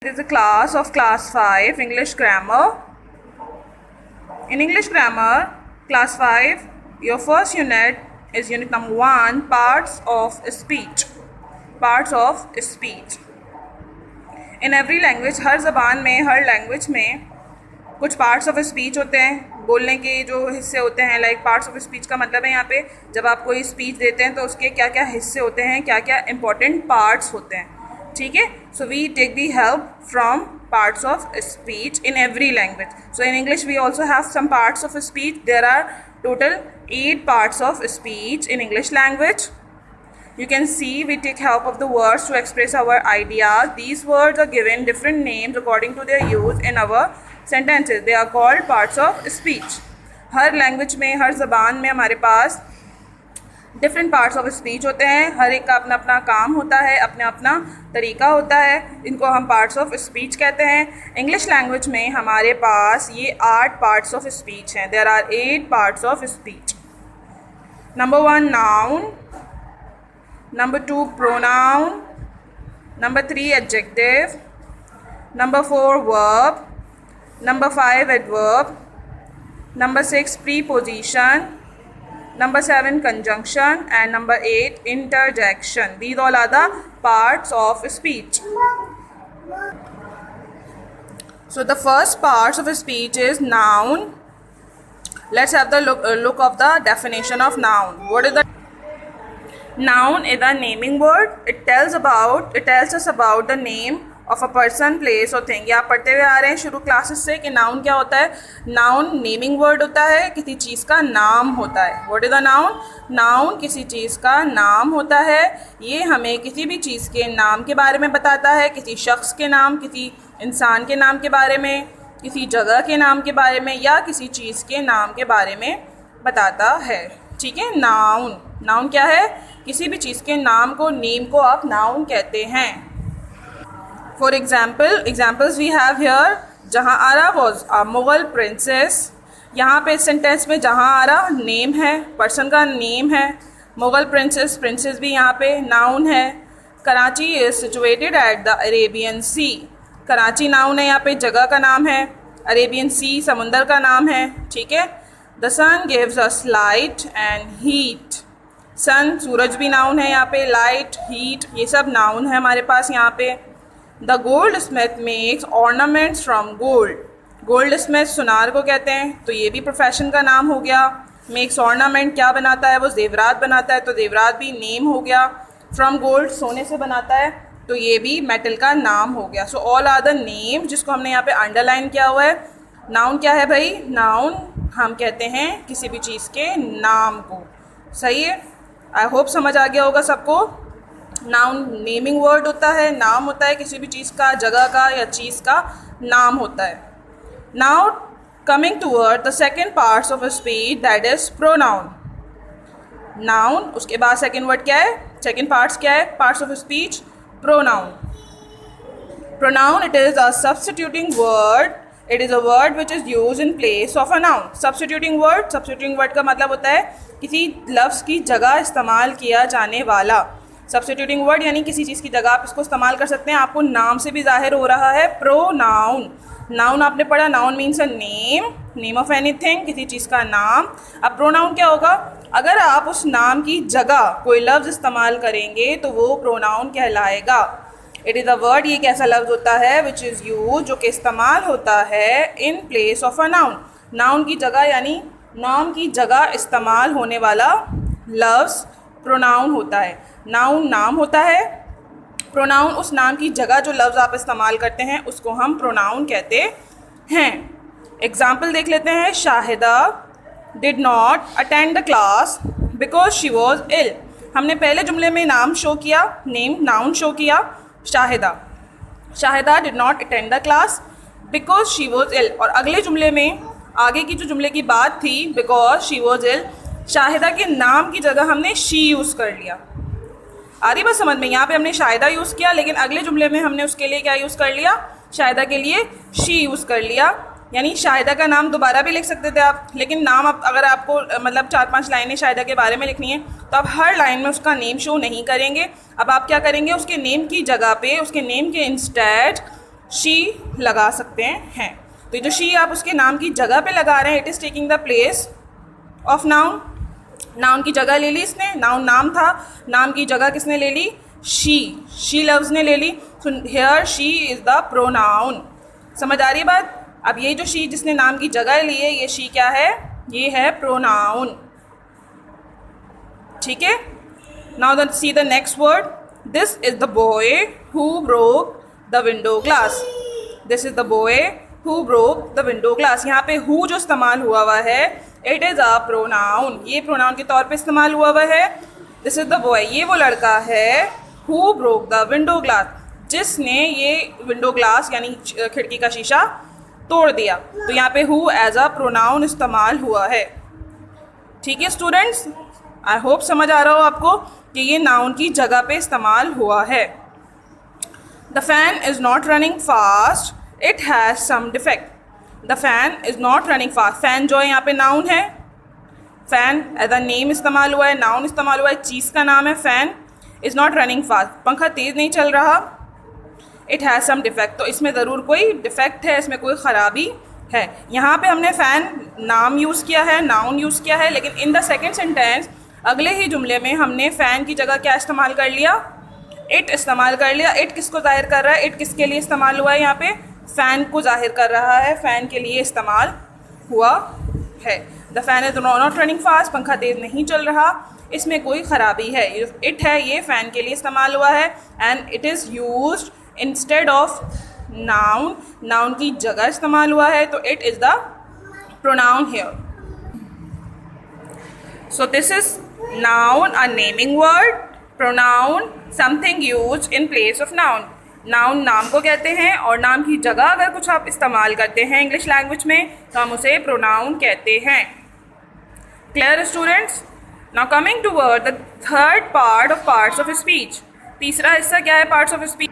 It is a class of class 5 English grammar. In English grammar, class 5, your first unit is unit number 1, parts of speech. Parts of speech. In every language, हर ज़बान में, हर language में कुछ parts of speech होते हैं, बोलने के जो हिस्से होते हैं. लाइक पार्ट्स ऑफ स्पीच का मतलब है यहाँ पे जब आप कोई स्पीच देते हैं तो उसके क्या क्या हिस्से होते हैं, क्या क्या इंपॉर्टेंट पार्ट्स होते हैं. ठीक है. So we take the help from parts of speech in every language. So in English we also have some parts of speech. There are total 8 parts of speech in English language. You can see we take help of the words to express our ideas. These words are given different names according to their use in our sentences. They are called parts of speech. Her language में, हर ज़बान में हमारे पास different parts of speech होते हैं. हर एक का अपना अपना काम होता है, अपना अपना तरीका होता है. इनको हम पार्ट्स ऑफ स्पीच कहते हैं. इंग्लिश लैंग्वेज में हमारे पास ये 8 पार्ट्स ऑफ स्पीच हैं. There are 8 parts of speech. Number 1 noun, number 2 pronoun, number 3 adjective, number 4 verb, number 5 adverb, number 6 preposition, number 7 conjunction, and number 8 interjection. These all are the parts of speech. So the first parts of speech is noun. Let's have the look of the definition of noun. What is the noun? Is a naming word. It tells us about the name of a person, place और thing. ये आप पढ़ते हुए आ रहे हैं शुरू classes से कि नाउन क्या होता है. नाउन नेमिंग वर्ड होता है, किसी चीज़ का नाम होता है. What is the noun? Noun किसी चीज़ का नाम होता है. ये हमें किसी भी चीज़ के नाम के बारे में बताता है, किसी शख्स के नाम, किसी इंसान के नाम के बारे में, किसी जगह के नाम के बारे में, या किसी चीज़ के नाम के बारे में बताता है. ठीक है. नाउन क्या है? किसी भी चीज़ के नाम को, नेम को आप नाउन कहते हैं. For examples we have here. Jahanara was a Mughal princess. यहाँ पे सेंटेंस में जहांआरा नेम है, पर्सन का नेम है. मुग़ल प्रिंसेस भी यहाँ पे नाउन है. Karachi is situated at the Arabian Sea. Karachi noun है, यहाँ पे जगह का नाम है. अरेबियन सी समंदर का नाम है. ठीक है. The sun gives us light and heat. Sun सूरज भी नाउन है यहाँ पे. लाइट, हीट, ये सब नाउन है हमारे पास यहाँ पे. The gold Smith makes ornaments from gold. Gold Smith सुनार को कहते हैं, तो ये भी प्रोफेशन का नाम हो गया. मेक्स ऑर्नामेंट क्या बनाता है? वो जेवरात बनाता है, तो जेवरात भी नेम हो गया. फ्रॉम गोल्ड सोने से बनाता है, तो ये भी मेटल का नाम हो गया. So all are the name, जिसको हमने यहाँ पे अंडरलाइन किया हुआ है. नाउन क्या है भाई? नाउन हम कहते हैं किसी भी चीज़ के नाम को. सही है. आई होप समझ आ गया होगा सबको. नाउन नेमिंग वर्ड होता है, नाम होता है किसी भी चीज़ का, जगह का या चीज़ का नाम होता है. Now coming toward the second parts of speech, that is pronoun. Noun, उसके बाद सेकेंड वर्ड क्या है, सेकेंड पार्ट्स क्या है parts of speech? Pronoun. Pronoun it is a substituting word. It is a word which is use in place of a noun. Substituting word का मतलब होता है किसी लफ्ज़ की जगह इस्तेमाल किया जाने वाला. सब्स्टिट्यूटिंग वर्ड यानी किसी चीज़ की जगह आप इसको इस्तेमाल कर सकते हैं. आपको नाम से भी जाहिर हो रहा है प्रोनाउन. नाउन आपने पढ़ा, noun means a name of anything, किसी चीज़ का नाम. अब प्रोनाउन क्या होगा? अगर आप उस नाम की जगह कोई लफ्ज़ इस्तेमाल करेंगे तो वो प्रोनाउन कहलाएगा. इट इज़ अ वर्ड, ये एक ऐसा लफ्ज़ होता है विच इज़ यूज, जो कि इस्तेमाल होता है in place of a noun. Noun की जगह यानी नाम की जगह इस्तेमाल होने वाला लफ्ज़ प्रोनाउन होता है. नाउन नाम होता है, प्रोनाउन उस नाम की जगह जो लफ्ज़ आप इस्तेमाल करते हैं उसको हम प्रोनाउन कहते हैं. एग्जाम्पल देख लेते हैं. Shahida did not attend the class because she was ill. हमने पहले जुमले में नाम शो किया, नाउन शो किया. Shahida did not attend the class because she was ill. और अगले जुमले में, आगे की जो जुमले की बात थी, because she was ill, Shahida के नाम की जगह हमने शी यूज़ कर लिया. आ रही बात समझ में? यहाँ पे हमने शाहिदा यूज़ किया, लेकिन अगले जुमले में हमने उसके लिए क्या यूज़ कर लिया? शाहिदा के लिए शी यूज़ कर लिया. यानी शाहिदा का नाम दोबारा भी लिख सकते थे आप, लेकिन नाम अगर आपको मतलब 4-5 लाइनें शाहिदा के बारे में लिखनी है तो आप हर लाइन में उसका नेम शो नहीं करेंगे. अब आप क्या करेंगे? उसके नेम की जगह पे, उसके नेम के इंस्टेड शी लगा सकते हैं। तो जो शी आप उसके नाम की जगह पे लगा रहे हैं, it is taking the place of noun. Noun की जगह ले ली इसने, नाउन नाम था, नाम की जगह किसने ले ली? शी लफ्ज़ ने ले ली। So here she is the pronoun. समझ आ रही है बात? अब ये जो शी जिसने नाम की जगह ली है, ये शी क्या है? ये है प्रोनाउन। ठीक है। Now see the next word. This is the boy who broke the window glass. This is the boy who broke the window glass. यहाँ पे हु जो इस्तेमाल हुआ है, इट इज़ अ प्रोनाउन। ये प्रोनाउन के तौर पे इस्तेमाल हुआ है। दिस इज द बॉय, ये वो लड़का है, who broke the window glass, जिसने ये विंडो ग्लास यानी खिड़की का शीशा तोड़ दिया। तो यहाँ पे हु एज अ प्रोनाउन इस्तेमाल हुआ है। ठीक है स्टूडेंट्स, आई होप समझ आ रहा हो आपको कि ये नाउन की जगह पे इस्तेमाल हुआ है। The fan is not running fast, it has some defect. The fan is not running fast. Fan जो है यहाँ पे नाउन है, फैन एज अ नेम इस्तेमाल हुआ है, नाउन इस्तेमाल हुआ है, चीज़ का नाम है fan. Is not running fast, पंखा तेज़ नहीं चल रहा। इट हैज़ सम डिफेक्ट, तो इसमें ज़रूर कोई डिफेक्ट है, इसमें कोई ख़राबी है। यहाँ पे हमने फ़ैन नाम यूज़ किया है, नाउन यूज़ किया है, लेकिन इन द सेकेंड सेंटेंस अगले ही जुमले में हमने फ़ैन की जगह क्या इस्तेमाल कर लिया? इट इस्तेमाल कर लिया। इट किसको ज़ाहिर कर रहा है? इट किसके लिए इस्तेमाल हुआ है? यहाँ पे फ़ैन को ज़ाहिर कर रहा है, फ़ैन के लिए इस्तेमाल हुआ है। The fan is not running fast, पंखा तेज़ नहीं चल रहा, इसमें कोई ख़राबी है। इट है, ये फ़ैन के लिए इस्तेमाल हुआ है। And it is used instead of noun, noun की जगह इस्तेमाल हुआ है, तो it is the pronoun here. So this is noun, a naming word. Pronoun something used in place of noun. Noun नाम को कहते हैं, और नाम की जगह अगर कुछ आप इस्तेमाल करते हैं इंग्लिश लैंग्वेज में, तो हम उसे प्रोनाउन कहते हैं। Clear students? Now coming toward the third part of parts of speech. तीसरा हिस्सा क्या है पार्ट्स ऑफ स्पीच?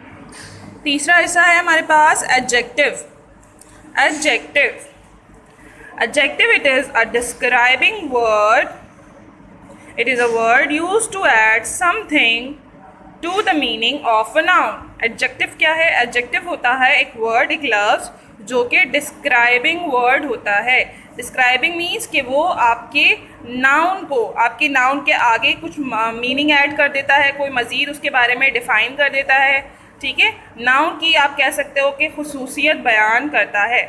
तीसरा हिस्सा है हमारे पास adjective. Adjective, adjective it is a describing word. It is a word used to add something to the meaning of a noun. Adjective क्या है? एडजेक्टिव होता है एक वर्ड, एक लफ्ज़ जो कि डिस्क्राइबिंग वर्ड होता है। डिस्क्राइबिंग मीन्स कि वो आपके नाउन को, आपके नाउन के आगे कुछ मीनिंग ऐड कर देता है, कोई मज़ीद उसके बारे में डिफ़ाइन कर देता है। ठीक है, नाउन की आप कह सकते हो कि खुसूसियत बयान करता है।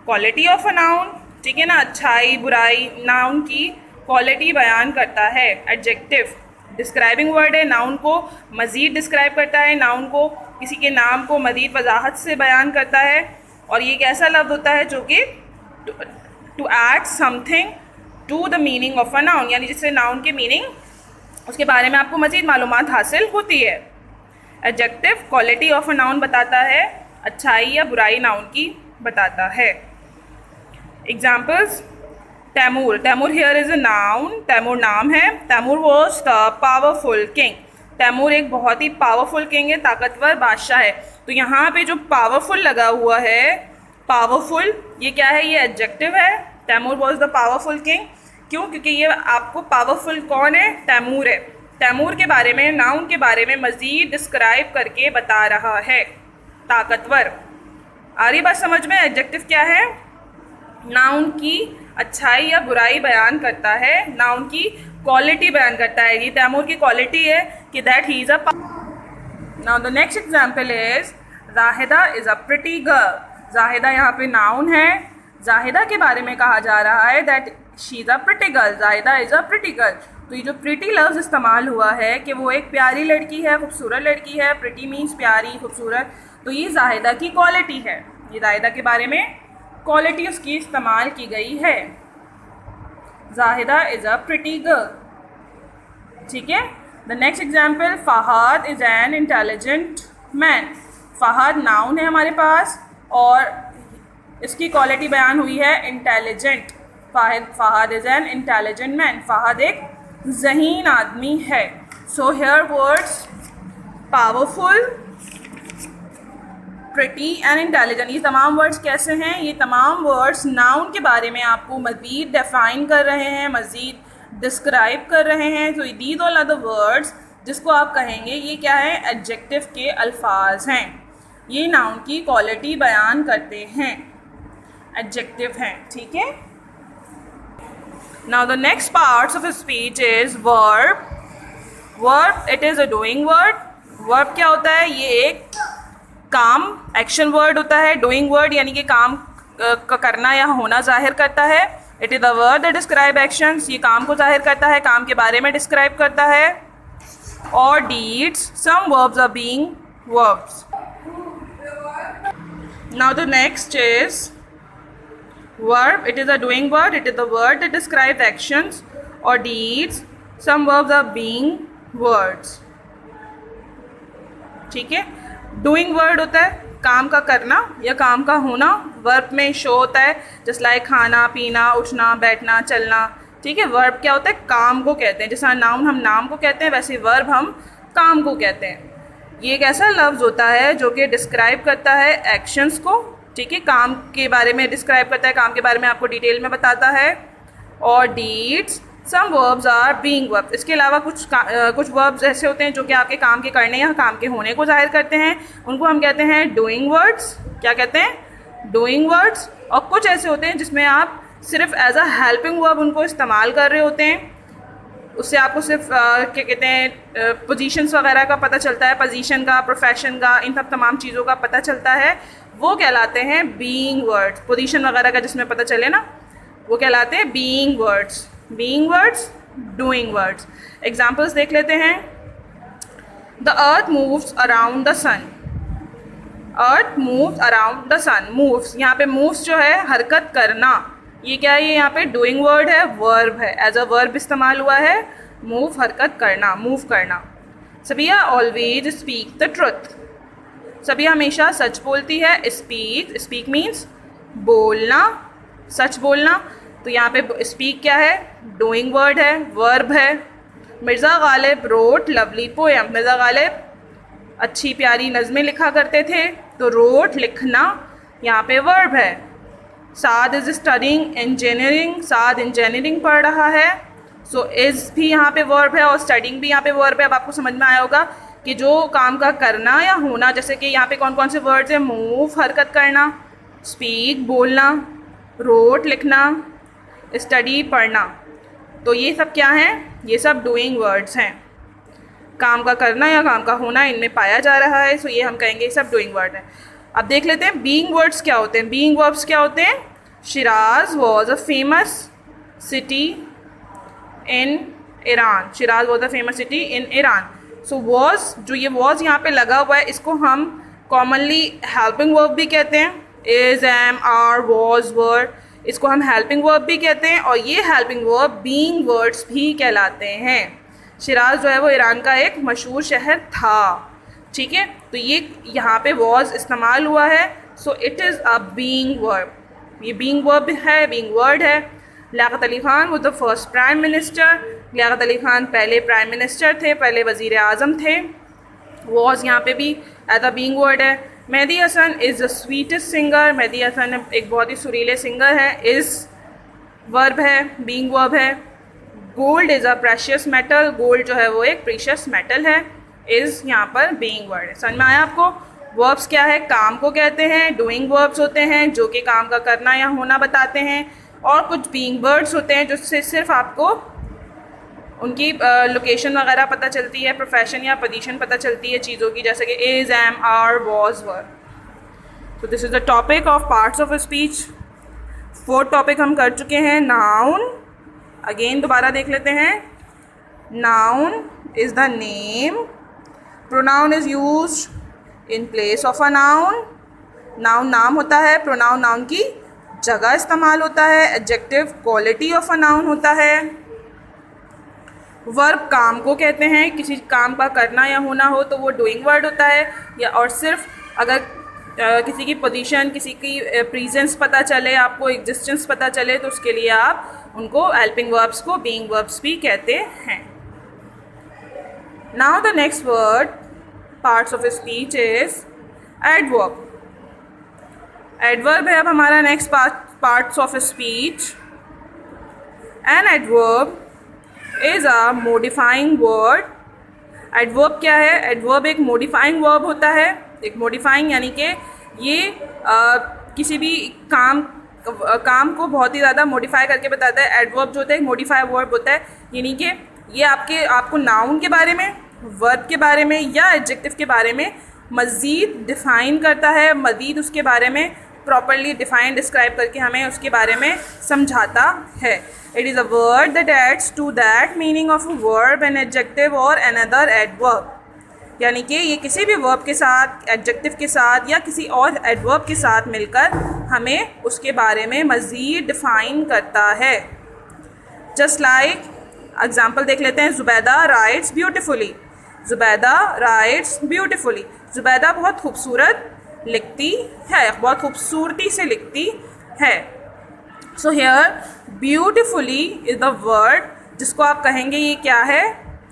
क्वालिटी ऑफ अ नाउन, ठीक है ना, अच्छाई बुराई, नाउन की क्वालिटी बयान करता है एडजेक्टिव। डिस्क्राइबिंग वर्ड है, नाउन को मज़ीद डिस्क्राइब करता है, नाउन को, किसी के नाम को मज़ीद वजाहत से बयान करता है। और ये एक ऐसा लफ्ज़ होता है जो कि to add something to the meaning of a noun, यानी जिससे नाउन के मीनिंग, उसके बारे में आपको मज़ीद मालूमात हासिल होती है। Adjective quality of a noun बताता है, अच्छाई या बुराई नाउन की बताता है। Examples, Taimur. Taimur here is a noun, Taimur नाम है। Taimur was the powerful king. Taimur एक बहुत ही पावरफुल किंग है, ताकतवर बादशाह है। तो यहाँ पे जो पावरफुल लगा हुआ है, पावरफुल, ये क्या है? ये एडजेक्टिव है। Taimur was the powerful king. क्यों? क्योंकि ये आपको पावरफुल कौन है? तैमूर है। तैमूर के बारे में, नाउन के बारे में मज़ीद डिस्क्राइब करके बता रहा है, ताकतवर। आ रही बात समझ में? एडजेक्टिव क्या है? नाउन की अच्छाई या बुराई बयान करता है, नाउन की क्वालिटी बयान करता है। ये तैमूर की क्वालिटी है कि that he is a. Now the next example is Zahida is a pretty girl. Zahida यहाँ पे नाउन है। जाहिदा के बारे में कहा जा रहा है that she is a pretty girl, Zahida is a pretty girl. तो ये जो प्रिटी लफ्ज़ इस्तेमाल हुआ है कि वो एक प्यारी लड़की है, खूबसूरत लड़की है। प्रिटी मीन्स प्यारी, खूबसूरत। तो ये जाहिदा की क्वालिटी है, ये जाहिदा के बारे में क्वालिटी उसकी इस्तेमाल की गई है। Zahida is a pretty girl. ठीक है। The next example, Fahad is an intelligent man. Fahad noun है हमारे पास, और इसकी क्वालिटी बयान हुई है intelligent. Fahad is an intelligent man. Fahad एक ज़हीन आदमी है। So here words powerful, pretty and intelligent, ये तमाम वर्ड्स कैसे हैं? ये तमाम वर्ड्स नाउन के बारे में आपको मज़ीद डिफ़ाइन कर रहे हैं, मज़ीद डिस्क्राइब कर रहे हैं। तो these all are the words जिसको आप कहेंगे ये क्या है? एडजेक्टिव के अल्फाज हैं। ये नाउन की क्वालिटी बयान करते हैं, एडजेक्टिव हैं, ठीक है। Now the next parts of speech is verb. Verb it is a doing word. Verb क्या होता है? ये एक काम, एक्शन वर्ड होता है। डूइंग वर्ड यानी कि काम का करना या होना जाहिर करता है। It is the word that describe actions, ये काम को जाहिर करता है, काम के बारे में डिस्क्राइब करता है। और deeds, some verbs are being verbs. Now the next is verb. It is a doing word. It is the word that describes actions or deeds. Some verbs are being words. ठीक है। doing word होता है काम का करना या काम का होना। verb में show होता है, जस्ट लाइक खाना पीना, उठना बैठना चलना, ठीक है। verb क्या होता है? काम को कहते हैं। जैसा नाउन हम नाम को कहते हैं, वैसे verb हम काम को कहते हैं। ये एक ऐसा लफ्ज़ होता है जो कि डिस्क्राइब करता है एक्शंस को, ठीक है, काम के बारे में डिस्क्राइब करता है, काम के बारे में आपको डिटेल में बताता है। और deeds, some verbs are being verbs. इसके अलावा कुछ वर्ब्स ऐसे होते हैं जो कि आपके काम के करने या काम के होने को जाहिर करते हैं, उनको हम कहते हैं डूइंग वर्ड्स। क्या कहते हैं? Doing words. और कुछ ऐसे होते हैं जिसमें आप सिर्फ एज अ हेल्पिंग वर्ब उनको इस्तेमाल कर रहे होते हैं, उससे आपको सिर्फ क्या कहते हैं पोजीशंस वगैरह का पता चलता है, पोजीशन का, प्रोफेशन का, इन सब तमाम चीज़ों का पता चलता है, वो कहलाते हैं बीइंग वर्ड्स। पोजीशन वगैरह का जिसमें पता चले ना, वो कहलाते हैं being words. Being words, doing words. Examples देख लेते हैं। The earth moves around the sun. Earth moves around the sun. Moves, यहाँ पे मूव्स जो है हरकत करना, ये क्या है? ये यहाँ पे डूइंग वर्ड है, वर्ब है, एज अ वर्ब इस्तेमाल हुआ है। मूव हरकत करना, मूव करना। सबिया ऑलवेज स्पीक द ट्रुथ। सबिया हमेशा सच बोलती है। स्पीक, स्पीक मीन्स बोलना, सच बोलना। तो यहाँ पे स्पीक क्या है? डूइंग वर्ड है, वर्ब है। Mirza Ghalib wrote lovely poem. Mirza Ghalib अच्छी प्यारी नज़में लिखा करते थे, तो रोट लिखना यहाँ पे वर्ब है। Saad is studying engineering. Saad engineering पढ़ रहा है, सो इज़ भी यहाँ पे वर्ब है और स्टडिंग भी यहाँ पे वर्ब है। अब आपको समझ में आया होगा कि जो काम का करना या होना, जैसे कि यहाँ पे कौन कौन से वर्ड्स हैं? मूव हरकत करना, स्पीक बोलना, रोट लिखना, स्टडी पढ़ना। तो ये सब क्या हैं? ये सब डूइंग वर्ड्स हैं। काम का करना या काम का होना इनमें पाया जा रहा है, सो ये हम कहेंगे सब डूइंग वर्ड है। अब देख लेते हैं बीइंग वर्ड्स क्या होते हैं। बीइंग वर्ब्स क्या होते हैं? Siraj was a famous city in Iran. Siraj was a famous city in Iran. So was, जो ये वॉज यहाँ पे लगा हुआ है, इसको हम कॉमनली हेल्पिंग वर्ब भी कहते हैं। इज, एम, आर, वॉज, वर, इसको हम हेल्पिंग वर्ब भी कहते हैं। और ये हेल्पिंग वर्ब बीइंग वर्ड्स भी कहलाते हैं। शिराज जो है वो ईरान का एक मशहूर शहर था, ठीक है। तो ये यहाँ पे वॉज इस्तेमाल हुआ है, so it is a being verb. ये बीइंग वर्ब है, बीइंग वर्ड है। लियाकत अली खान वो the first prime minister. Liaquat Ali Khan पहले प्राइम मिनिस्टर थे, पहले वज़ीर आज़म थे। वॉज यहाँ पे भी एज अ बीइंग वर्ड है। Mehdi Hasan is the sweetest singer. Mehdi Hasan एक बहुत ही सुरीले सिंगर है। इज़ वर्ब है, बीइंग वर्ब है। Gold is a precious metal. Gold जो है वो एक प्रीशियस मेटल है। इज़ यहाँ पर बीइंग वर्ड है। समझ में आया आपको? वर्ब्स क्या है? काम को कहते हैं। डूइंग वर्ब्स होते हैं जो कि काम का करना या होना बताते हैं। और कुछ बीइंग वर्ड्स होते हैं जिससे सिर्फ आपको उनकी लोकेशन वगैरह पता चलती है, प्रोफेशन या पोजीशन पता चलती है चीज़ों की, जैसे कि इज, एम, आर, वॉज, वर। तो this is the topic of parts of speech. 4th topic हम कर चुके हैं, नाउन। अगेन दोबारा देख लेते हैं। Noun is the name. Pronoun is used in place of a noun. Noun नाम होता है, प्रोनाउन नाउन की जगह इस्तेमाल होता है। Adjective quality of a noun होता है। वर्ब काम को कहते हैं। किसी काम का करना या होना हो तो वो डूइंग वर्ड होता है। या और सिर्फ अगर किसी की पोजीशन, किसी की प्रेजेंस पता चले, आपको एग्जिस्टेंस पता चले, तो उसके लिए आप उनको हेल्पिंग वर्ब्स को बीइंग वर्ब्स भी कहते हैं। Now the next word parts of speech is adverb. Adverb है अब हमारा next parts of speech. An adverb is a modifying word. Adverb क्या है? एडवर्ब एक मॉडिफाइंग वर्ब होता है। एक मॉडिफाइंग यानी कि ये किसी भी काम को बहुत ही ज़्यादा मॉडिफाई करके बताता है। एडवर्ब जो होता है एक मॉडिफाई वर्ब होता है, यानी कि ये आपको नाउन के बारे में, वर्ब के बारे में या एडजेक्टिव के बारे में मज़ीद डिफ़ाइन करता है, मज़ीद उसके बारे में प्रॉपरली डिफाइन डिस्क्राइब करके हमें उसके बारे में समझाता है। It is a word that adds to that meaning of a verb an adjective और अनदर एडवर्ब, यानी कि ये किसी भी वर्ब के साथ, एडजेक्टिव के साथ या किसी और एडवर्ब के साथ मिलकर हमें उसके बारे में मज़ीद डिफ़ाइन करता है। जस्ट लाइक एग्जाम्पल देख लेते हैं। Zubaida rights beautifully. Zubaida rights beautifully. Zubaida बहुत खूबसूरत लिखती है, बहुत खूबसूरती से लिखती है। So hair beautifully is the word जिसको आप कहेंगे ये क्या है,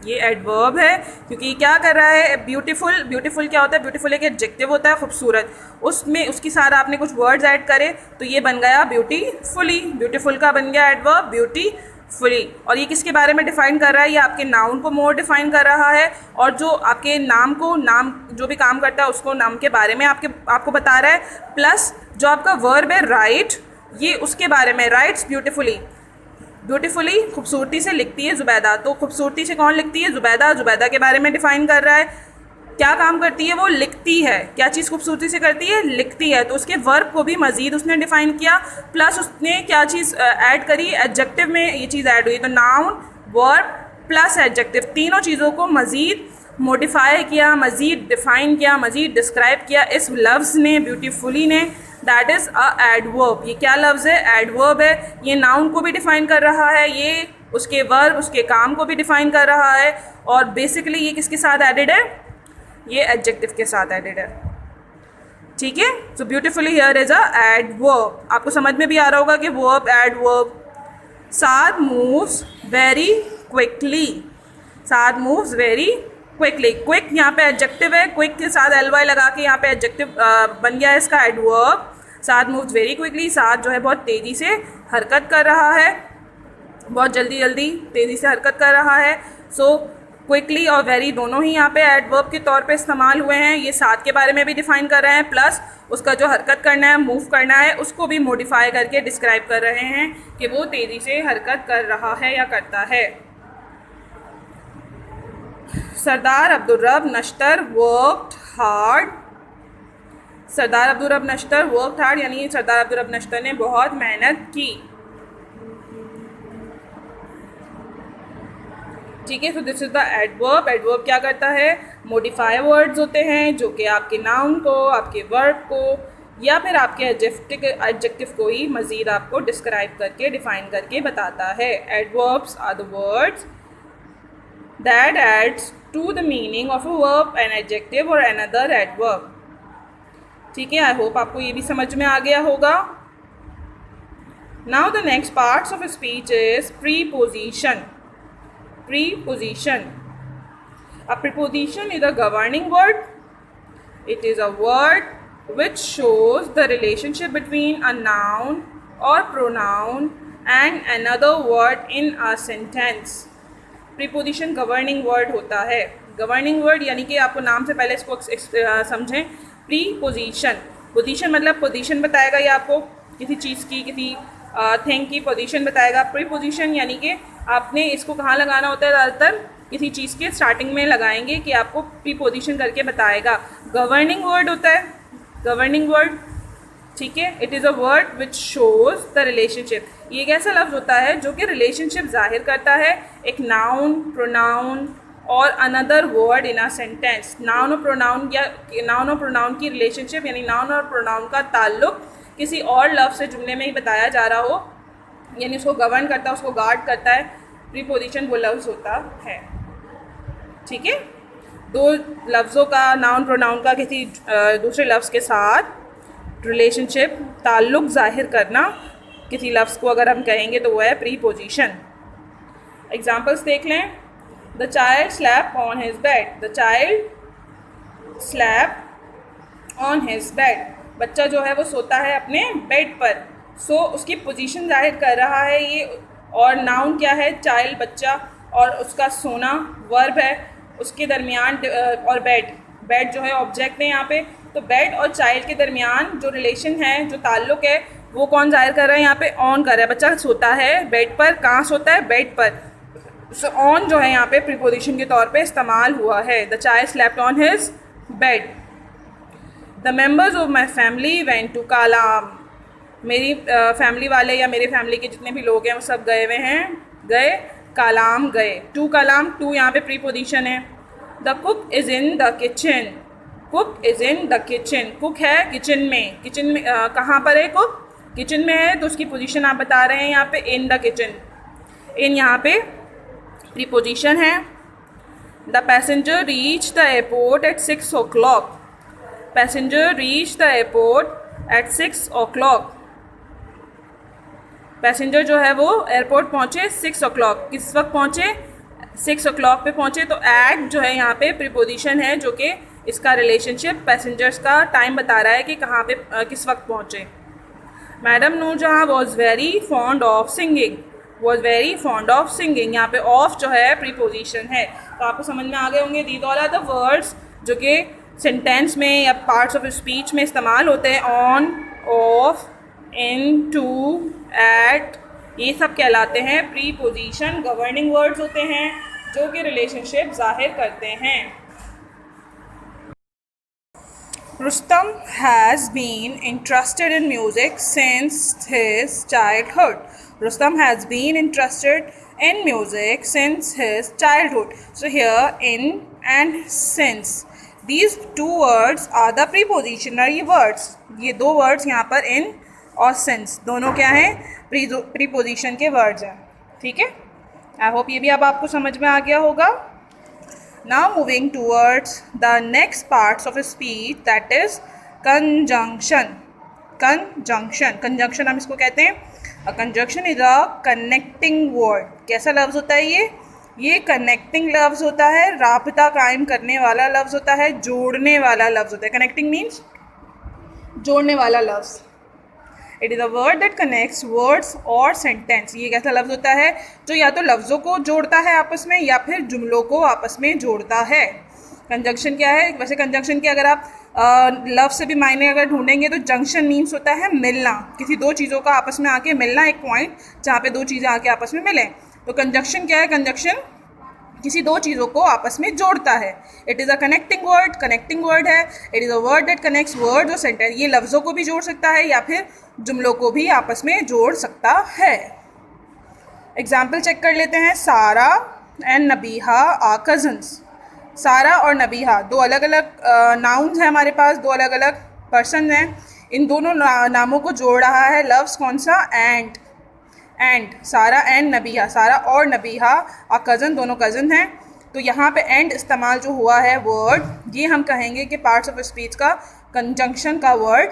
ये एडवर्ब है, क्योंकि ये क्या कर रहा है, ब्यूटीफुल। ब्यूटीफुल क्या होता है, ब्यूटीफुल एक एडजेक्टिव होता है खूबसूरत, उसमें उसके साथ आपने कुछ वर्ड्स ऐड करे तो ये बन गया ब्यूटीफुली। ब्यूटीफुल का बन गया एडवर्ब ब्यूटीफुली। और ये किसके बारे में डिफाइन कर रहा है, ये आपके नाउन को मोर डिफाइन कर रहा है, और जो आपके नाम जो भी काम करता है उसको नाम के बारे में आपको बता रहा है। प्लस जो आपका वर्ब है राइट, ये उसके बारे में, राइट्स ब्यूटीफुली। ब्यूटीफुली खूबसूरती से लिखती है ज़ुबैदा, तो खूबसूरती से कौन लिखती है, ज़ुबैदा। ज़ुबैदा के बारे में डिफ़ाइन कर रहा है, क्या काम करती है, वो लिखती है। क्या चीज़ खूबसूरती से करती है, लिखती है। तो उसके वर्ब को भी मज़ीद उसने डिफ़ाइन किया, प्लस उसने क्या चीज़ ऐड करी, एडजेक्टिव में ये चीज़ ऐड हुई। तो नाउन, वर्ब प्लस एडजेक्टिव, तीनों चीज़ों को मज़ीद मॉडिफाई किया, मज़ीद डिफ़ाइन किया, मज़ीद डिस्क्राइब किया इस लफ्ज़ ने, ब्यूटीफुली ने। That is a adverb. ये क्या लफ्ज़ है, एडवर्ब है। ये नाउन को भी डिफ़ाइन कर रहा है, ये उसके वर्ब, उसके काम को भी डिफ़ाइन कर रहा है, और बेसिकली ये किसके साथ एडेड है, ये एडजेक्टिव के साथ एडेड है। ठीक है। सो beautifully here is a adverb. आपको समझ में भी आ रहा होगा कि वर्ब, एडवर्ब। साद मूव्स वेरी क्विकली। साद मूव्स वेरी क्विकली। क्विक यहाँ पे एडजेक्टिव है, क्विक के साथ एलवाई लगा के यहाँ पे एडजेक्टिव बन गया है इसका एडवर्ब। साद मूव्स वेरी क्विकली, साद जो है बहुत तेज़ी से हरकत कर रहा है, बहुत जल्दी तेज़ी से हरकत कर रहा है। सो क्विकली और वेरी दोनों ही यहाँ पे एडवर्ब के तौर पे इस्तेमाल हुए हैं। ये साद के बारे में भी डिफ़ाइन कर रहे हैं, प्लस उसका जो हरकत करना है, मूव करना है, उसको भी मॉडिफाई करके डिस्क्राइब कर रहे हैं कि वो तेज़ी से हरकत कर रहा है या करता है। सरदार अब्दुल रब नश्तर वर्कड हार्ड। सरदार अब्दुल रब नश्तर वर्कड हार्ड, यानी सरदार अब्दुल रब नश्तर ने बहुत मेहनत की। ठीक है। So this is the adverb. Adverb क्या करता है, मॉडिफाई वर्ड्स होते हैं जो कि आपके नाउन को, आपके वर्ब को या फिर आपके एडजेक्टिव को ही मज़ीद आपको डिस्क्राइब करके, डिफाइन करके बताता है। Adverbs are the words that adds to the meaning of a verb, an adjective or another adverb. ठीक है। आई होप आपको ये भी समझ में आ गया होगा। Now the next parts of a speech is preposition. Preposition. A preposition is a governing word. It is a word which shows the relationship between a noun or pronoun and another word in a sentence. Preposition governing word होता है। Governing word यानी कि आपको नाम से पहले इसको समझें। प्रीपोजिशन, पोजीशन मतलब पोजीशन बताएगा, ये आपको किसी चीज़ की, किसी थिंग की पोजीशन बताएगा। प्रीपोजिशन यानी कि आपने इसको कहाँ लगाना होता है, ज़्यादातर किसी चीज़ के स्टार्टिंग में लगाएंगे कि आपको प्रीपोजिशन करके बताएगा। गवर्निंग वर्ड होता है, गवर्निंग वर्ड। ठीक है। It is a word which shows the relationship. ये एक ऐसा लफ्ज़ होता है जो कि रिलेशनशिप जाहिर करता है एक नाउन, प्रोनाउन और another word in a sentence. Noun और प्रोनाउन या नाउन और प्रोनाउन की रिलेशनशिप, यानी नाउन और प्रोनाउन का ताल्लुक किसी और लफ्ज़ से जुमले में ही बताया जा रहा हो, यानी उसको गवर्न करता है, उसको गार्ड करता है। प्रीपोजिशन वो लफ्ज़ होता है। ठीक है। दो लफ्ज़ों का, नाउन प्रोनाउन का किसी दूसरे लफ्ज़ के साथ रिलेशनशिप, ताल्लुक़ ज़ाहिर करना किसी लफ्ज़ को अगर हम कहेंगे तो वो है प्रीपोजिशन। एग्जाम्पल्स देख लें। The child slap on his bed. The child slap on his bed. बच्चा जो है वो सोता है अपने बेड पर। सो उसकी पोजीशन जाहिर कर रहा है ये। और नाउन क्या है, चाइल्ड बच्चा, और उसका सोना वर्ब है। उसके दरमियान और बेड, बेड जो है ऑब्जेक्ट है यहाँ पे, तो बेड और चाइल्ड के दरमियान जो रिलेशन है, जो ताल्लुक़ है, वो कौन जाहिर कर रहा है यहाँ पे? ऑन कर रहा है। बच्चा सोता है बेड पर, कहाँ सोता है? बेड पर। सो ऑन जो है यहाँ पे प्रीपोजिशन के तौर पे इस्तेमाल हुआ है। The child slept on his bed. The members of my family went to Kalam. मेरी फैमिली वाले या मेरे फैमिली के जितने भी लोग हैं वो सब गए हुए हैं, गए कालाम गए। टू कालाम, टू यहाँ पे प्रीपोजिशन है। The cook is in the kitchen. Cook is in the kitchen. Cook है किचन में। किचन में कहाँ पर है कुक? किचन में है, तो उसकी पोजीशन आप बता रहे हैं यहाँ पे इन द किचन। इन यहाँ पे प्रीपोजिशन है। The passenger reach the airport at 6 o'clock। Passenger reach the airport at 6 o'clock। Passenger जो है वो एयरपोर्ट पहुँचे 6 o'clock। किस वक्त पहुँचे? 6 o'clock पे पहुँचे। तो एट जो है यहाँ पे प्रीपोजिशन है, जो कि इसका रिलेशनशिप पैसेंजर्स का टाइम बता रहा है कि कहाँ पे किस वक्त पहुँचे। Madam Noorjahan was very fond of singing. Was very fond of singing, यहाँ पे ऑफ जो है प्रीपोजिशन है। तो आपको समझ में आ गए होंगे। These all are the words जो कि सेंटेंस में या पार्ट्स ऑफ स्पीच में इस्तेमाल होते हैं। On, off, in, to, at, ये सब कहलाते हैं प्रीपोजिशन। गवर्निंग वर्ड्स होते हैं जो कि रिलेशनशिप जाहिर करते हैं। Rustam has been interested in music since his childhood. Rustam has been interested in music since his childhood. So here in and since, these two words are the prepositionary words. ये दो words यहाँ पर in और since दोनों क्या हैं? preposition के words हैं। ठीक है? I hope ये भी अब आपको समझ में आ गया होगा। Now moving towards the next parts of speech, that is conjunction. Conjunction, conjunction हम इसको कहते हैं। A conjunction is a connecting word. कैसा लफ्ज़ होता है ये कनेक्टिंग लफ्ज़ होता है, राबता कायम करने वाला लफ्ज़ होता है, जोड़ने वाला लफ्ज़ होता है। कनेक्टिंग मीन्स जोड़ने वाला लफ्ज़। It is a word that connects words और सेंटेंस। ये कैसा लफ्ज़ होता है? जो या तो लफ्ज़ों को जोड़ता है आपस में या फिर जुमलों को आपस में जोड़ता है। कंजंक्शन क्या है? वैसे कंजंक्शन के अगर आप लफ्ज़ से भी मायने अगर ढूंढेंगे तो जंक्शन मीन्स होता है मिलना, किसी दो चीज़ों का आपस में आके मिलना, एक पॉइंट जहाँ पे दो चीज़ें आके आपस में मिलें। तो कंजंक्शन क्या है? कंजंक्शन किसी दो चीज़ों को आपस में जोड़ता है। It is a connecting word, connecting word है। It is a word that connects word और सेंटेंस। ये लफ्ज़ों को भी जोड़ सकता है या फिर जुमलों को भी आपस में जोड़ सकता है। एग्जाम्पल चेक कर लेते हैं। सारा एंड नबीहा आर कज़न्स। सारा और नबीहा दो अलग अलग नाउन्स हैं हमारे पास, दो अलग अलग पर्सन हैं। इन दोनों नामों को जोड़ रहा है लफ्ज़ कौन सा? एंड। सारा एंड नबीहा, सारा और नबीहा और कज़न, दोनों कज़न हैं। तो यहाँ पे एंड इस्तेमाल जो हुआ है वर्ड, ये हम कहेंगे कि पार्ट्स ऑफ स्पीच का कंजंक्शन का वर्ड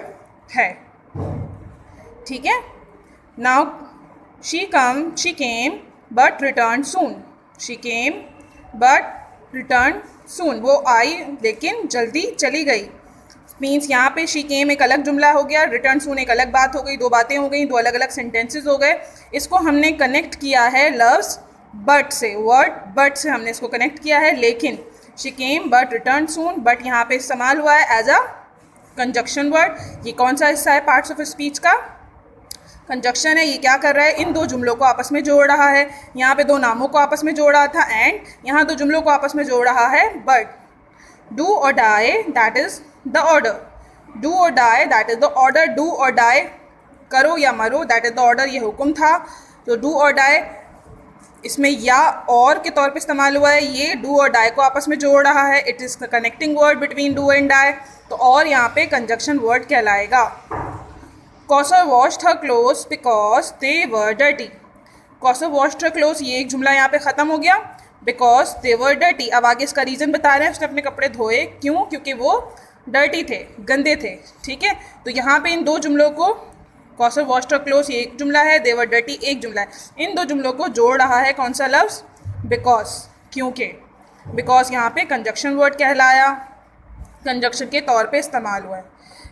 है। ठीक है? Now she came but return soon. She came but return soon, वो आई लेकिन जल्दी चली गई। मीन्स यहाँ पे शी केम एक अलग जुमला हो गया, रिटर्न सून एक अलग बात हो गई, दो बातें हो गई, दो अलग अलग सेंटेंसेस हो गए। इसको हमने कनेक्ट किया है लफ्ज़ बट से, वर्ड बट से हमने इसको कनेक्ट किया है। लेकिन she came but return soon, but यहाँ पे इस्तेमाल हुआ है एज अ कंजक्शन वर्ड। ये कौन सा हिस्सा है पार्ट्स ऑफ स्पीच का? कंजक्शन है। ये क्या कर रहा है? इन दो जुमलों को आपस में जोड़ रहा है। यहाँ पे दो नामों को आपस में जोड़ रहा था एंड, यहाँ दो जुमलों को आपस में जोड़ रहा है but. Do or die, that is the order. Do or die, that is the order. Do or die, करो या मरो, दैट इज़ द ऑर्डर, ये हुक्म था। तो डू और डाई इसमें या और के तौर पे इस्तेमाल हुआ है। ये डू और डाई को आपस में जोड़ रहा है। It is the connecting word between do and die. तो और यहाँ पे कंजक्शन वर्ड कहलाएगा। Kausar washed her clothes because they were dirty. Kausar washed her clothes, ये एक जुमला यहाँ पे ख़त्म हो गया। बिकॉज दे वर डर्टी, अब आगे इसका रीज़न बता रहे हैं। उसने अपने कपड़े धोए, क्यों? क्योंकि वो डर्टी थे, गंदे थे। ठीक है? तो यहाँ पे इन दो जुमलों को, कौसर वॉश्ड हर क्लोथ्स ये एक जुमला है, दे वर डर्टी एक जुमला है। इन दो जुमलों को जोड़ रहा है कौन सा लफ्ज़? बिकॉज, क्योंकि। बिकॉज यहाँ पे कंजक्शन वर्ड कहलाया, कंजक्शन के तौर पे इस्तेमाल हुआ है।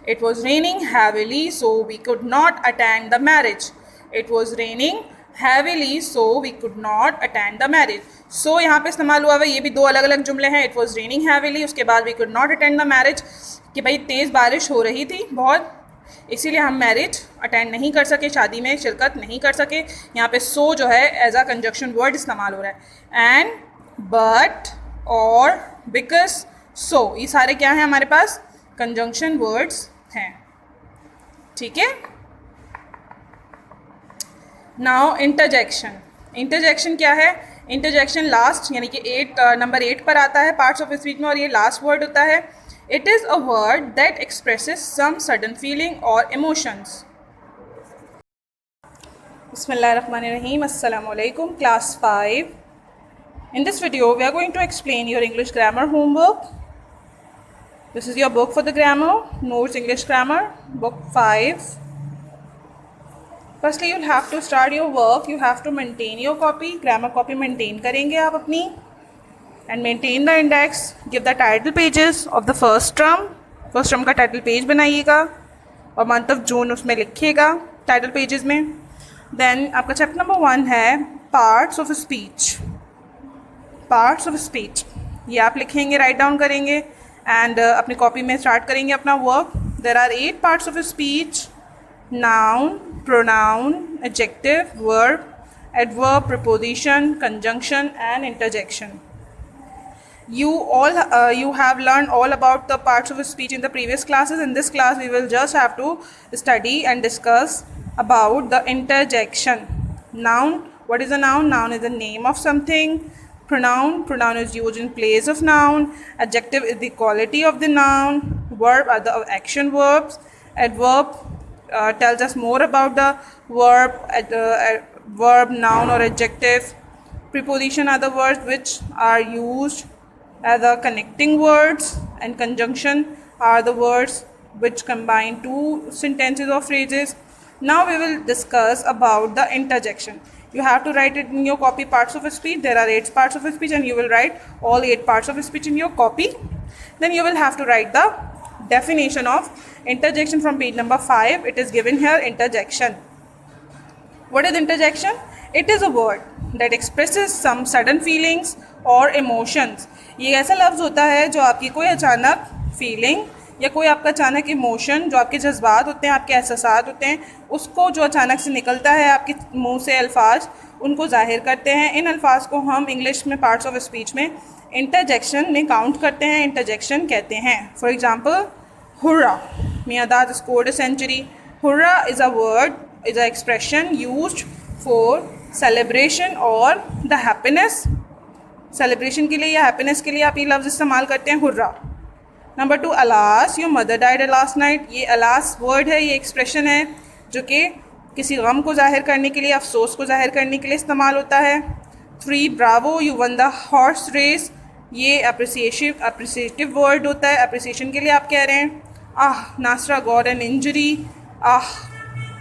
It was raining heavily so we could not attend the marriage. It was raining heavily so we could not attend the marriage. So यहाँ पे इस्तेमाल हुआ है, ये भी दो अलग अलग जुमले हैं। इट वॉज रेनिंग हैवीली, उसके बाद we could not attend the marriage कि भाई तेज़ बारिश हो रही थी बहुत, इसीलिए हम मैरिज अटेंड नहीं कर सके, शादी में शिरकत नहीं कर सके। यहाँ पे सो जो है एज अ कंजक्शन वर्ड इस्तेमाल हो रहा है। एंड, बट, और, बिकॉज, सो, ये सारे क्या हैं हमारे पास? कंजंक्शन वर्ड्स हैं। ठीक है। Now interjection. इंटरजेक्शन क्या है? इंटरजेक्शन लास्ट यानी कि नंबर 8 पर आता है पार्ट्स ऑफ स्पीच में, और ये लास्ट वर्ड होता है। It is a word that expresses some sudden feeling और इमोशंस। बिस्मिल्लाहिर्रहमानिर्रहीम, अस्सलाम वालेकुम, class 5। In this video, we are going to explain your English grammar homework. This is your book for the grammar, Notes English Grammar, book 5. Firstly, you'll have to start your work. You have to maintain your copy. Grammar copy maintain करेंगे आप अपनी. And maintain the index. Give the title pages of the first term. First term का title page बनाइएगा और month of June उसमें लिखिएगा title pages में. Then आपका chapter number 1 है parts of speech. Parts of speech, ये आप लिखेंगे, राइट डाउन करेंगे एंड अपनी कॉपी में स्टार्ट करेंगे अपना work. There are 8 parts of speech: noun, pronoun, adjective, verb, adverb, preposition, conjunction and interjection. You have learned all about the parts of speech in the previous classes. In this class we will just have to study and discuss about the interjection. Noun, what is a noun? Noun is the name of something. Pronoun is used in place of noun. Adjective is the quality of the noun. Verb are the action verbs. Adverb tells us more about the verb, noun or adjective. Preposition are the words which are used as the connecting words, and conjunction are the words which combine two sentences or phrases. Now we will discuss about the interjection. You have to write it in your copy, parts of speech. There are 8 parts of speech and you will write all 8 parts of speech in your copy. Then you will have to write the definition of interjection from page number 5. It is given here, interjection. What is interjection? It is a word that expresses some sudden feelings or emotions. ये ऐसा लफ्ज़ होता है जो आपकी कोई अचानक feeling या कोई आपका अचानक इमोशन, जो आपके जज्बात होते हैं, आपके एहसासात होते हैं, उसको जो अचानक से निकलता है आपके मुंह से अल्फाज, उनको ज़ाहिर करते हैं. इन अल्फाज को हम इंग्लिश में पार्ट्स ऑफ स्पीच में इंटरजेक्शन में काउंट करते हैं, इंटरजेक्शन कहते हैं. For example, hurrah, Miandad scored a century. Hurrah is a word, is a expression used for celebration और द हैप्पीनेस. सेलिब्रेशन के लिए या हैप्पीनेस के लिए आप ये लफ्ज़ इस्तेमाल करते हैं, hurrah. Number 2, alas, your mother died last night. ये अलास वर्ड है, ये एक्सप्रेशन है जो कि किसी गम को ज़ाहिर करने के लिए, अफसोस को ज़ाहिर करने के लिए इस्तेमाल होता है. 3, bravo, you won the horse race. ये अप्रिसिएटिव वर्ड होता है, अप्रिसिएशन के लिए आप कह रहे हैं. Ah, Nasra got an injury. Ah,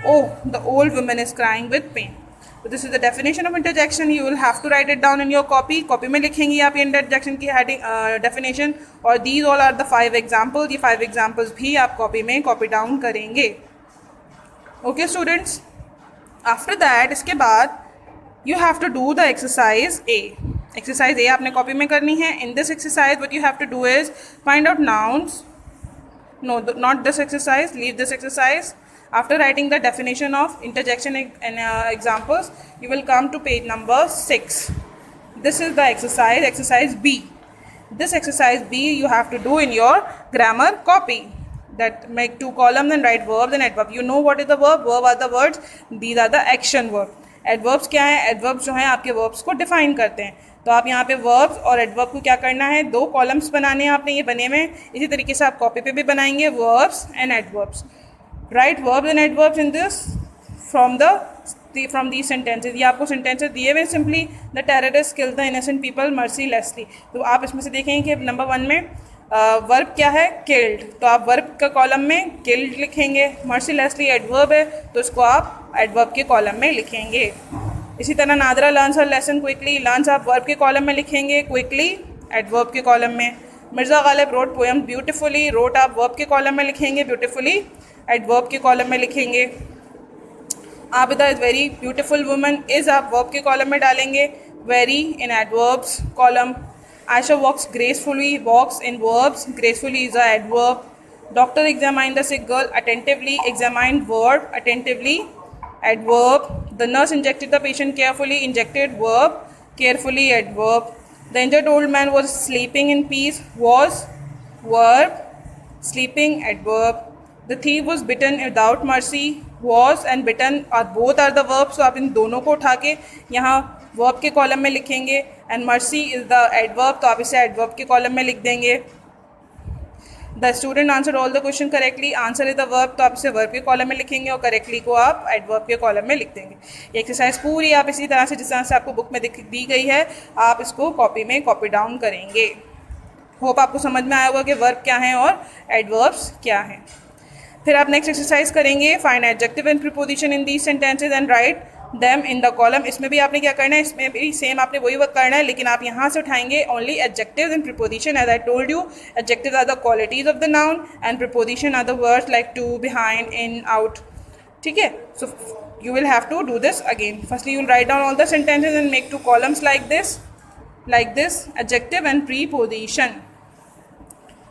oh, the old woman is crying with pain. So this is the definition of interjection. You will have to write it down in your copy. Copy में लिखेंगे आप ये interjection की heading definition, और these all are the 5 examples. ये 5 examples भी आप copy में कॉपी डाउन करेंगे. Okay students. After that, इसके बाद you have to do the exercise A. Exercise A आपने कॉपी में करनी है. In this exercise, what you have to do is find out nouns. No, not this exercise. Leave this exercise. After writing the definition of interjection and examples, you will come to page number 6. This is the exercise B. This exercise B you have to do in your grammar copy. That make 2 columns and write verbs and adverb. You know what is the verb? Verb are the words. These are the action verb. Adverbs क्या है? Adverbs जो हैं आपके verbs को define करते हैं. तो आप यहाँ पे verbs और adverb को क्या करना है? 2 columns बनाने हैं आपने, ये बने हुए. इसी तरीके से आप कॉपी पे भी बनाएंगे verbs and adverbs. Write verbs and adverbs in this from these sentences. ये आपको sentences दिए हुए. Simply the terrorists killed the innocent people mercilessly. तो आप इसमें से देखेंगे कि नंबर 1 में वर्ब क्या है? killed. तो आप वर्ब का कॉलम में killed लिखेंगे. mercilessly एडवर्ब है तो इसको आप एडवर्ब के कॉलम में लिखेंगे. इसी तरह Nadra learns her lesson quickly. learns आप वर्ब के कॉलम में लिखेंगे, quickly एडवर्ब के कॉलम में. Mirza Ghalib wrote poem beautifully. wrote आप वर्ब के कॉलम में लिखेंगे, beautifully एडवर्ब के कॉलम में लिखेंगे. Abida is very beautiful woman, is आप वर्ब के कॉलम में डालेंगे, very in adverbs column. Ayesha walks gracefully, walks in verbs, gracefully is a adverb. Doctor examined the sick girl, attentively, examined verb, attentively adverb. The nurse injected the patient carefully, injected verb, carefully adverb. The injured old man was sleeping in peace, was verb, sleeping adverb. The thief was bitten without mercy, was and bitten are both are the verbs. So आप इन दोनों को उठा के यहाँ verb के column में लिखेंगे, and mercy is the adverb, तो आप इसे adverb के कॉलम में लिख देंगे। The student answer all the question correctly, answer is the verb, तो आप इसे वर्ब के कॉलम में लिखेंगे और करेक्टली को आप एडवर्ब के कॉलम में लिख देंगे। ये एक्सरसाइज पूरी आप इसी तरह से जिस तरह से आपको बुक में दी गई है आप इसको कॉपी में कॉपी डाउन करेंगे। होप आपको समझ में आया होगा कि वर्ब क्या है और एडवर्ब्स क्या हैं। फिर आप नेक्स्ट एक्सरसाइज करेंगे, find adjective and preposition in these sentences and write them in the column. इसमें भी आपने क्या करना है, इसमें भी सेम आपने वही वर्क करना है, लेकिन आप यहाँ से उठाएंगे only adjectives and preposition. As I told you, adjectives are the qualities of the noun and preposition are the words like to, behind, in, out. ठीक है, so you will have to do this again. Firstly you will write down all the sentences and make two columns like this adjective and preposition.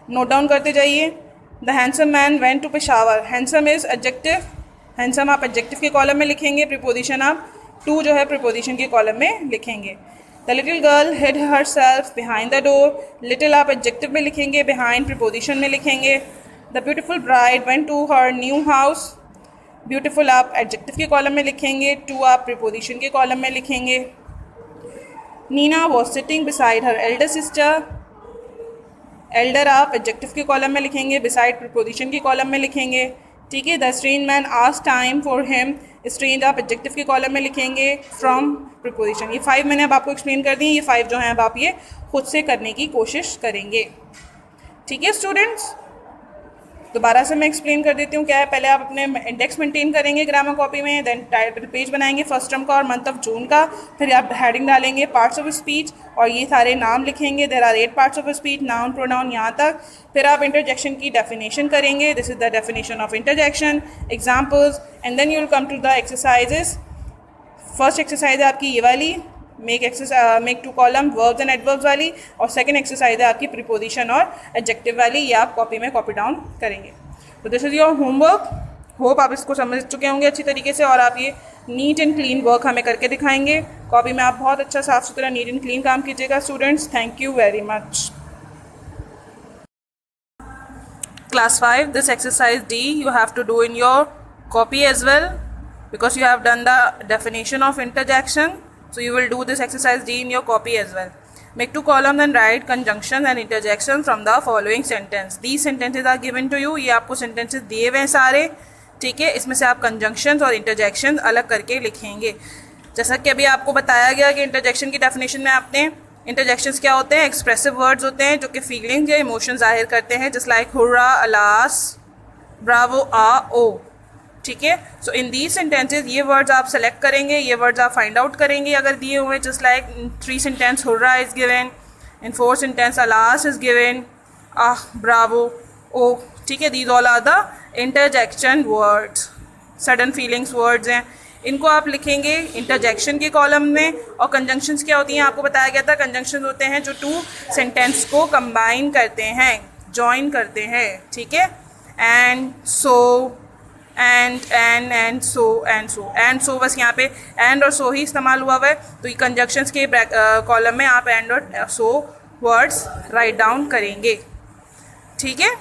Note down करते जाइए। The handsome man went to Peshawar, handsome is adjective, handsome आप adjective के column में लिखेंगे, preposition आप to जो है preposition के कॉलम में लिखेंगे। The little girl hid herself behind the door, little आप एडजेक्टिव में लिखेंगे, बिहाइंड प्रीपोजिशन में लिखेंगे। The beautiful bride went to her new house, beautiful आप एडजेक्टिव के कॉलम में लिखेंगे, टू आप प्रीपोजिशन के कॉलम में लिखेंगे। Nina was sitting beside her elder sister, elder आप एडजेक्टिव के कॉलम में लिखेंगे, बिसाइड प्रीपोजिशन के कॉलम में लिखेंगे। ठीक है, the strange man asked time for him, strange आप एडजेक्टिव के कॉलम में लिखेंगे, फ्रॉम प्रीपोजिशन। ये 5 मैंने अब आपको एक्सप्लेन कर दी, ये 5 जो हैं अब आप ये खुद से करने की कोशिश करेंगे। ठीक है स्टूडेंट्स, दोबारा से मैं एक्सप्लेन कर देती हूँ क्या है। पहले आप अपने इंडेक्स मेंटेन करेंगे ग्रामर कॉपी में, देन टाइटल पेज बनाएंगे फर्स्ट टर्म का और मंथ ऑफ जून का, फिर आप हेडिंग डालेंगे पार्ट्स ऑफ स्पीच और ये सारे नाम लिखेंगे। There are 8 parts of speech, noun, pronoun, यहाँ तक। फिर आप इंटरजेक्शन की डेफिनेशन करेंगे, this is the definition of interjection, examples, and then you will come to the exercises. First exercise है आपकी ये वाली, make two column verbs and adverbs वाली, और सेकंड एक्सरसाइज है आपकी प्रीपोजिशन और एडजेक्टिव वाली, ये आप कॉपी में कॉपी डाउन करेंगे। तो this is your homework. Hope आप इसको समझ चुके होंगे अच्छी तरीके से, और आप ये नीट एंड क्लीन वर्क हमें करके दिखाएंगे। कॉपी में आप बहुत अच्छा साफ सुथरा नीट एंड क्लीन काम कीजिएगा students. Thank you very much. Class 5, this exercise D you have to do in your copy as well, because you have done the definition of interjection. So you will do this exercise D in your copy as well. Make 2 columns and write conjunctions and interjections from the following sentence. These sentences are given to you. ये आपको sentences दिए हुए हैं सारे, ठीक है। इसमें से आप conjunctions और interjections अलग करके लिखेंगे। जैसा कि अभी आपको बताया गया कि interjection की definition में आपने इंटरजेक्शंस क्या होते हैं, एक्सप्रेसिव वर्ड्स होते हैं जो कि फीलिंग्स या इमोशन जाहिर करते हैं, just like hurrah, alas, bravo, ah, oh. ठीक है, सो इन दीज सेंटेंसेज ये वर्ड्स आप सेलेक्ट करेंगे, ये वर्ड्स आप फाइंड आउट करेंगे अगर दिए हुए, just like in 3 sentence hurrah is given, in 4 sentence alas is given, bravo, oh. ठीक है, these all are the interjection words, sudden feelings words हैं, इनको आप लिखेंगे इंटरजेक्शन के कॉलम में। और कंजंक्शंस क्या होती हैं, आपको बताया गया था, कंजंक्शंस होते हैं जो 2 सेंटेंस को कंबाइन करते हैं, जॉइन करते हैं। ठीक है, and, so, and so, and so, and so, बस यहाँ पे एंड और सो ही इस्तेमाल हुआ है। तो ये कंजंक्शंस के कॉलम में आप एंड और सो वर्ड्स राइट डाउन करेंगे। ठीक है।